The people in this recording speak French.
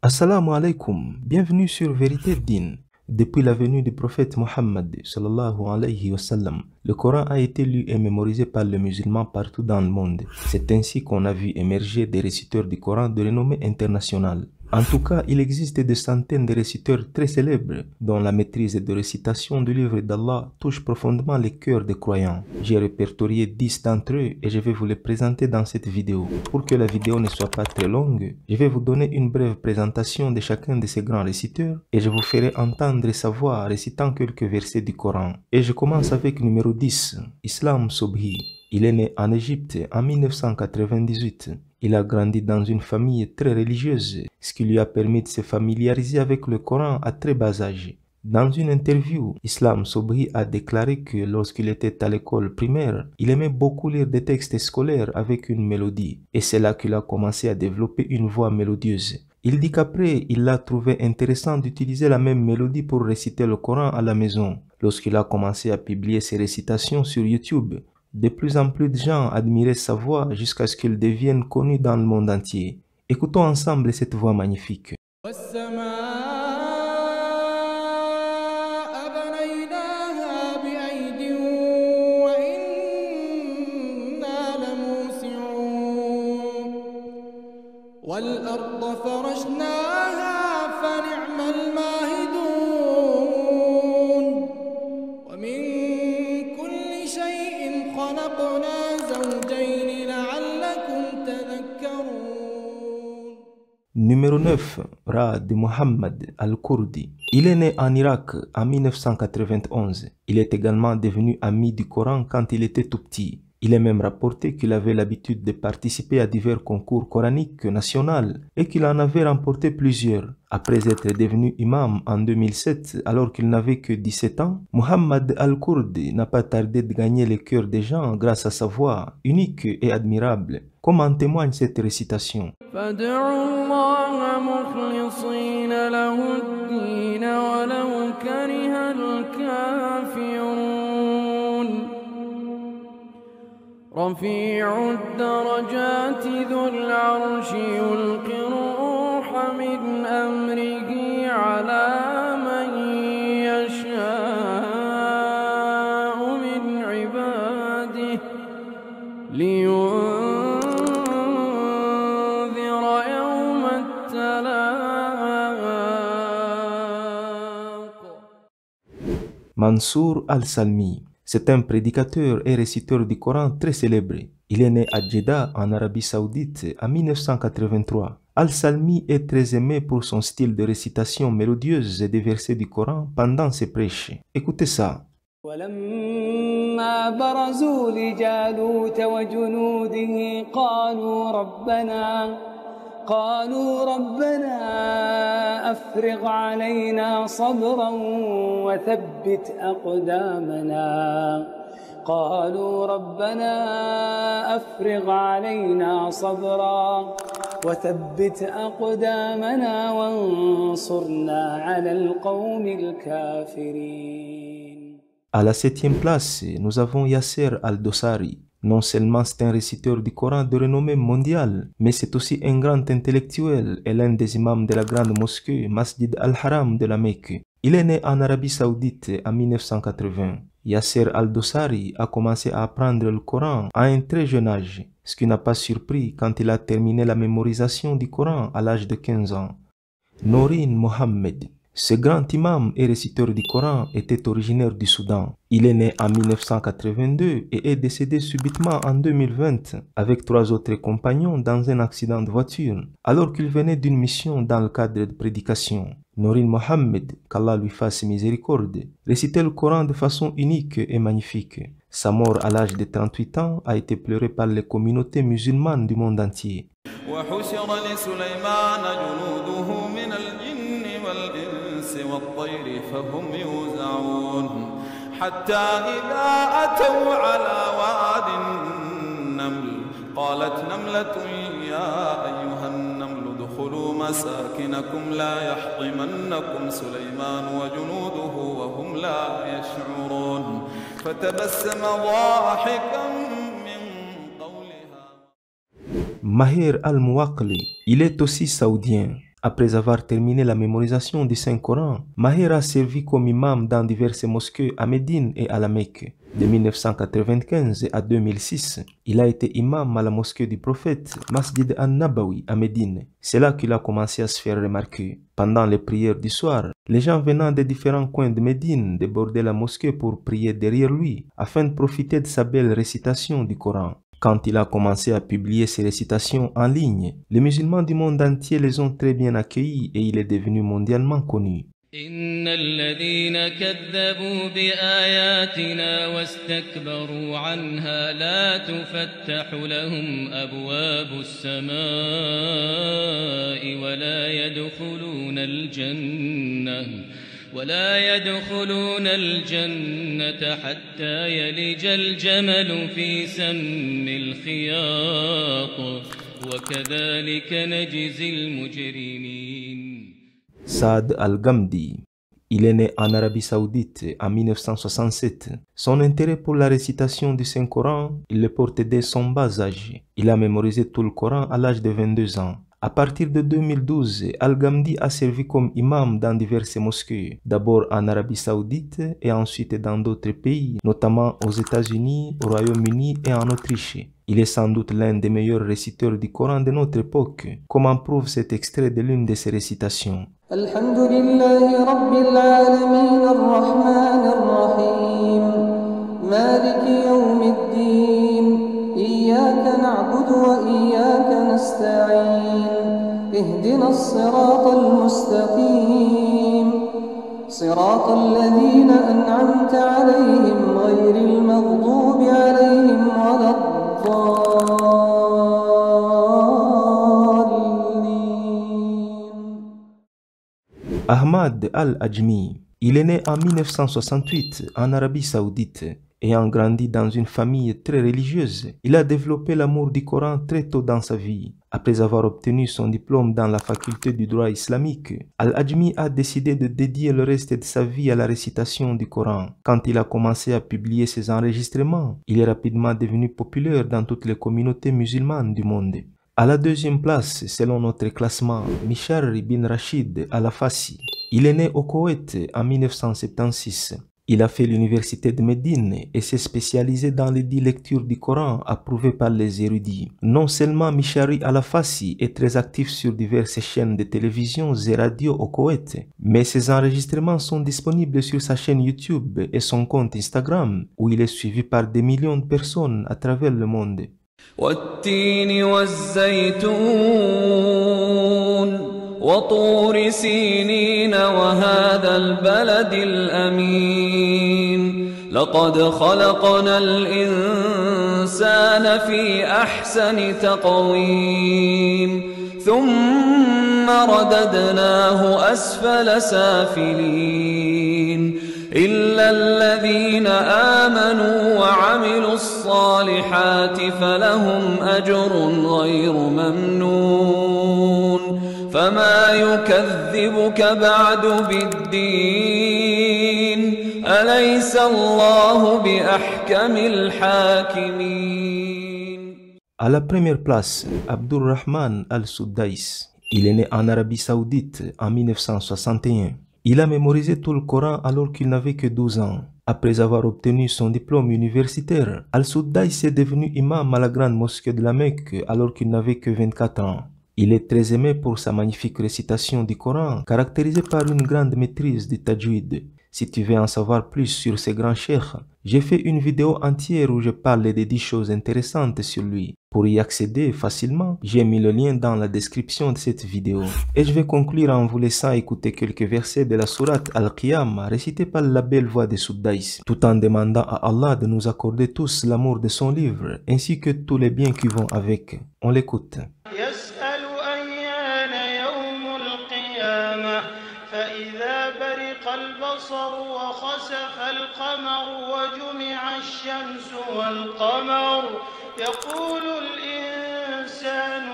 Assalamu alaikum, bienvenue sur Vérité Din. Depuis la venue du prophète Mohammed sallallahu alayhi wa sallam, le Coran a été lu et mémorisé par les musulmans partout dans le monde. C'est ainsi qu'on a vu émerger des réciteurs du Coran de renommée internationale. En tout cas, il existe des centaines de réciteurs très célèbres dont la maîtrise de récitation du livre d'Allah touche profondément les cœurs des croyants. J'ai répertorié 10 d'entre eux et je vais vous les présenter dans cette vidéo. Pour que la vidéo ne soit pas très longue, je vais vous donner une brève présentation de chacun de ces grands réciteurs et je vous ferai entendre sa voix récitant quelques versets du Coran. Et je commence avec numéro 10, Islam Sobhi. Il est né en Égypte en 1998. Il a grandi dans une famille très religieuse, ce qui lui a permis de se familiariser avec le Coran à très bas âge. Dans une interview, Islam Sobhi a déclaré que lorsqu'il était à l'école primaire, il aimait beaucoup lire des textes scolaires avec une mélodie, et c'est là qu'il a commencé à développer une voix mélodieuse. Il dit qu'après, il a trouvé intéressant d'utiliser la même mélodie pour réciter le Coran à la maison. Lorsqu'il a commencé à publier ses récitations sur YouTube, de plus en plus de gens admiraient sa voix jusqu'à ce qu'il devienne connu dans le monde entier. Écoutons ensemble cette voix magnifique. Numéro 9, Ra de Muhammad al-Kurdi. Il est né en Irak en 1991. Il est également devenu ami du Coran quand il était tout petit. Il est même rapporté qu'il avait l'habitude de participer à divers concours coraniques nationaux et qu'il en avait remporté plusieurs. Après être devenu imam en 2007, alors qu'il n'avait que 17 ans, Muhammad al-Kurdi n'a pas tardé de gagner les cœurs des gens grâce à sa voix unique et admirable, comme en témoigne cette récitation. رفيع الدرجات ذو العرش يلقي الروح من أمره على من يشاء من عباده لينذر يوم التلاق. Mansour al-Salmi. C'est un prédicateur et réciteur du Coran très célèbre. Il est né à Jeddah, en Arabie Saoudite, en 1983. Al-Salmi est très aimé pour son style de récitation mélodieuse des versets du Coran pendant ses prêches. Écoutez ça. ولما برزوا لجالوت وجنوده قالوا ربنا أفرغ علينا صبرا وثبت أقدامنا وانصرنا على القوم الكافرين. À la 7e place, nous avons Yasser al-Dosari. Non seulement c'est un réciteur du Coran de renommée mondiale, mais c'est aussi un grand intellectuel et l'un des imams de la grande mosquée Masjid al-Haram de la Mecque. Il est né en Arabie Saoudite en 1980. Yasser al-Dosari a commencé à apprendre le Coran à un très jeune âge, ce qui n'a pas surpris quand il a terminé la mémorisation du Coran à l'âge de 15 ans. Nourin Mohammed. Ce grand imam et réciteur du Coran était originaire du Soudan. Il est né en 1982 et est décédé subitement en 2020 avec 3 autres compagnons dans un accident de voiture alors qu'il venait d'une mission dans le cadre de prédication. Nourin Mohammed, qu'Allah lui fasse miséricorde, récitait le Coran de façon unique et magnifique. Sa mort à l'âge de 38 ans a été pleurée par les communautés musulmanes du monde entier. والطير فهم يوزعون حتى إذا أتوا على واد النمل قالت نملة يا أيها النمل ادخلوا مساكنكم لا يحطمنكم سليمان وجنوده وهم لا يشعرون فتبسم ضاحكا من قولها. Maher al-Muwaqli, il est aussi saoudien. Après avoir terminé la mémorisation du Saint-Coran, Maher a servi comme imam dans diverses mosquées à Médine et à la Mecque. De 1995 à 2006, il a été imam à la mosquée du prophète, Masjid al-Nabawi à Médine. C'est là qu'il a commencé à se faire remarquer. Pendant les prières du soir, les gens venant des différents coins de Médine débordaient la mosquée pour prier derrière lui, afin de profiter de sa belle récitation du Coran. Quand il a commencé à publier ses récitations en ligne, les musulmans du monde entier les ont très bien accueillis et il est devenu mondialement connu. إن الذين كذبوا بآياتنا واستكبروا عنها لا تفتح لهم أبواب السماء ولا يدخلون الجنة حتى يلج الجمل في سم الخياط وكذلك نجزي المجرمين. Saad al-Ghamdi. Il est né en Arabie Saoudite en 1967. Son intérêt pour la récitation du Saint-Coran, il le portait dès son bas âge. Il a mémorisé tout le Coran à l'âge de 22 ans. À partir de 2012, Al-Ghamdi a servi comme imam dans diverses mosquées, d'abord en Arabie Saoudite et ensuite dans d'autres pays, notamment aux États-Unis, au Royaume-Uni et en Autriche. Il est sans doute l'un des meilleurs réciteurs du Coran de notre époque, comme en prouve cet extrait de l'une de ses récitations. Alhamdulillahi Rabbil Alamin Ar-Rahman Ar-Rahim Maliki Yawmiddin Iyyaka na'budu wa iyyaka nasta'in Ihdina as-sirata al-mustaqim Sirata alladhina an'amta alayhim ghayril maghdubi alayhim waladdallin. Ahmad al-Ajmi. Il est né en 1968 en Arabie Saoudite. Ayant grandi dans une famille très religieuse, il a développé l'amour du Coran très tôt dans sa vie. Après avoir obtenu son diplôme dans la faculté du droit islamique, Al-Ajmi a décidé de dédier le reste de sa vie à la récitation du Coran. Quand il a commencé à publier ses enregistrements, il est rapidement devenu populaire dans toutes les communautés musulmanes du monde. À la deuxième place, selon notre classement, Mishar bin Rashid Al-Afasi. Il est né au Koweït en 1976. Il a fait l'université de Médine et s'est spécialisé dans les 10 lectures du Coran approuvées par les érudits. Non seulement Mishari Al-Afasi est très actif sur diverses chaînes de télévision et radio au Koweït, mais ses enregistrements sont disponibles sur sa chaîne YouTube et son compte Instagram, où il est suivi par des millions de personnes à travers le monde. والتين والزيتون وطور سينين وهذا البلد الأمين لقد خلقنا الإنسان في أحسن تقويم ثم رددناه أسفل سافلين إلا الذين آمنوا وعملوا الصالحات فلهم أجر غير ممنون فما يكذبك بعد بالدين أليس الله بأحكم الحاكمين. À la première place, Abdurrahman al-Suddaïs. Il est né en Arabie Saoudite en 1961. Il a mémorisé tout le Coran alors qu'il n'avait que 12 ans. Après avoir obtenu son diplôme universitaire, Al-Suddaïs est devenu imam à la grande mosquée de la Mecque alors qu'il n'avait que 24 ans. Il est très aimé pour sa magnifique récitation du Coran, caractérisée par une grande maîtrise du tajwid. Si tu veux en savoir plus sur ces grands cheikhs, j'ai fait une vidéo entière où je parle des 10 choses intéressantes sur lui. Pour y accéder facilement, j'ai mis le lien dans la description de cette vidéo. Et je vais conclure en vous laissant écouter quelques versets de la sourate Al-Qiyamah récités par la belle voix de Suddaïs, tout en demandant à Allah de nous accorder tous l'amour de son livre, ainsi que tous les biens qui vont avec. On l'écoute. البصر وخسف القمر وجمع الشمس والقمر يقول الإنسان